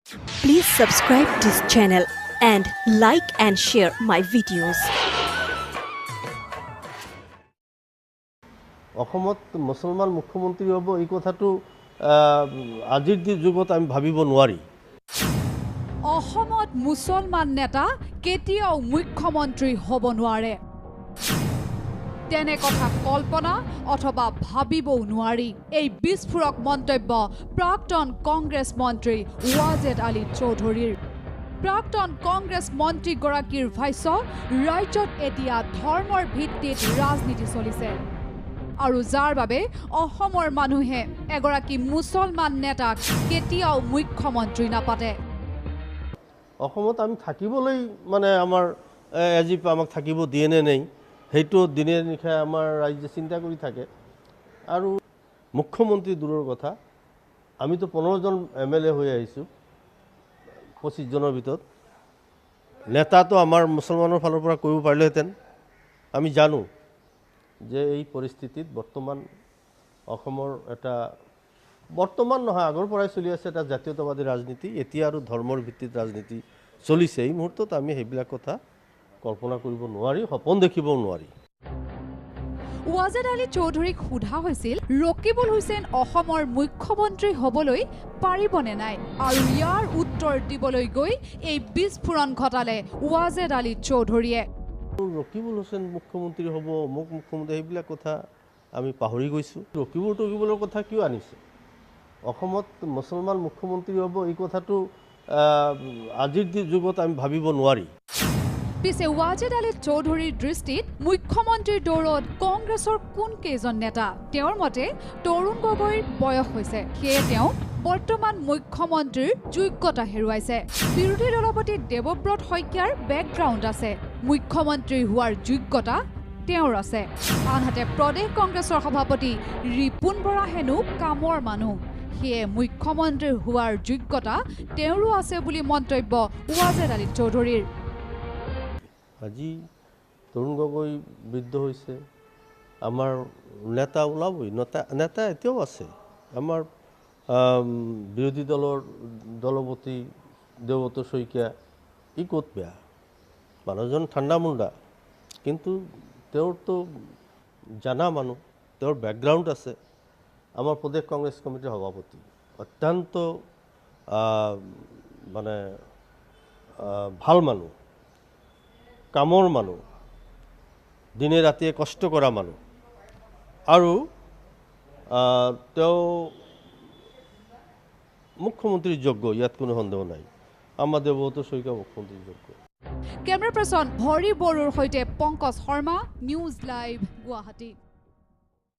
Please subscribe this channel and like and share my videos. অসমত মুছলমান মুখ্যমন্ত্ৰী হ'ব এই কথাটো আজিৰ যুগত আমি ভাবিব নোৱাৰি। অসমত মুছলমান নেতা কেতিয়াও মুখ্যমন্ত্ৰী হ'ব নোৱাৰে। তেনে কথা কল্পনা অথবা ভাবিবও নোৱাৰি। এই বিস্ফোৰক মন্তব্য প্ৰাক্তন কংগ্ৰেছ মন্ত্ৰী ৱাজেদ আলী চৌধুৰীৰ। প্ৰাক্তন কংগ্ৰেছ মন্ত্ৰীগৰাকীৰ ভাষ্য, ৰাজ্যত এতিয়া ধৰ্মৰ ভিত্তিত ৰাজনীতি চলিছে আৰু যাৰ বাবে অসমৰ মানুহে এগৰাকী মুছলমান নেতাক কেতিয়াও মুখ্যমন্ত্ৰী নাপাতে। অসমত আমি থাকিবলৈ মানে আমাৰ এজিপ আমাক থাকিব দিয়ে নে নাই সেইটো দিনে নিশাই আমাৰ ৰাইজে চিন্তা কৰি থাকে। আৰু মুখ্যমন্ত্ৰী দূৰৰ কথা, আমিতো 15জন MLA হৈ আহিছোঁ 25 জনৰ ভিতৰত। নেতাটো আমাৰ মুছলমানৰ ফালৰ পৰা কৰিব পাৰিলেহেঁতেন। আমি জানো যে এই পৰিস্থিতিত বৰ্তমান অসমৰ এটা বৰ্তমান নহয় আগৰ পৰাই চলি আছে এটা জাতীয়তাবাদী ৰাজনীতি, এতিয়া আৰু ধৰ্মৰ ভিত্তিত ৰাজনীতি চলিছে। এই মুহূৰ্তত আমি সেইবিলাক কথা কল্পনা কৰিব নোৱাৰি, সপোন দেখিবও নোৱাৰি। ৱাজেদ আলী চৌধুৰীক সোধা হৈছিল ৰকিবুল হুছেইন অসমৰ মুখ্যমন্ত্ৰী হ'বলৈ পাৰিবনে নাই, আৰু ইয়াৰ উত্তৰ দিবলৈ গৈ এই বিস্ফোৰণ ঘটালে ৱাজেদ আলী চৌধুৰীয়ে। ৰকিবুল হুছেইন মুখ্যমন্ত্ৰী হ'ব, মোক মুখ্যমন্ত্ৰী, সেইবিলাক কথা আমি পাহৰি গৈছোঁ। ৰকিবুলৰ কথা কিয় আনিছে? অসমত মুছলমান মুখ্যমন্ত্ৰী হ'ব এই কথাটো আজিৰ যুগত আমি ভাবিব নোৱাৰি। পিছে ৱাজেদ আলী চৌধুৰীৰ দৃষ্টিত মুখ্যমন্ত্ৰীৰ দৌৰত কংগ্ৰেছৰ কোন কেইজন নেতা? তেওঁৰ মতে তৰুণ গগৈৰ বয়স হৈছে, সেয়ে তেওঁ বৰ্তমান মুখ্যমন্ত্ৰীৰ যোগ্যতা হেৰুৱাইছে। বিৰোধী দলপতি দেৱব্ৰত শইকীয়াৰ বেকগ্ৰাউণ্ড আছে, মুখ্যমন্ত্ৰী হোৱাৰ যোগ্যতা তেওঁৰ আছে। আনহাতে প্ৰদেশ কংগ্ৰেছৰ সভাপতি ৰিপুণ বৰা হেনো কামৰ মানুহ, সেয়ে মুখ্যমন্ত্ৰী হোৱাৰ যোগ্যতা তেওঁৰো আছে বুলি মন্তব্য ৱাজেদ আলী চৌধুৰীৰ। আজি তৰুণ গগৈ বৃদ্ধ হৈছে, আমাৰ নেতা ওলাবই, নেতা এতিয়াও আছে। আমাৰ বিৰোধী দলৰ দলপতি দেৱব্ৰত শইকীয়া, ই ক'ত বেয়া, মানুহজন ঠাণ্ডা মুণ্ডা, কিন্তু তেওঁৰতো জানা মানুহ, তেওঁৰ বেকগ্ৰাউণ্ড আছে। আমাৰ প্ৰদেশ কংগ্ৰেছ কমিটিৰ সভাপতি অত্যন্ত মানে ভাল মানুহ, কামৰ মানুহ, দিনে ৰাতিয়ে কষ্ট কৰা মানুহ, আৰু তেওঁ মুখ্যমন্ত্ৰীৰ যোগ্য, ইয়াত কোনো সন্দেহ নাই। আমাৰ দেৱব্ৰত শইকীয়া মুখ্যমন্ত্ৰীৰ যোগ্য। কেমেৰা পাৰ্চন হৰি বড়োৰ সৈতে পংকজ শৰ্মা, নিউজ লাইভ, গুৱাহাটী।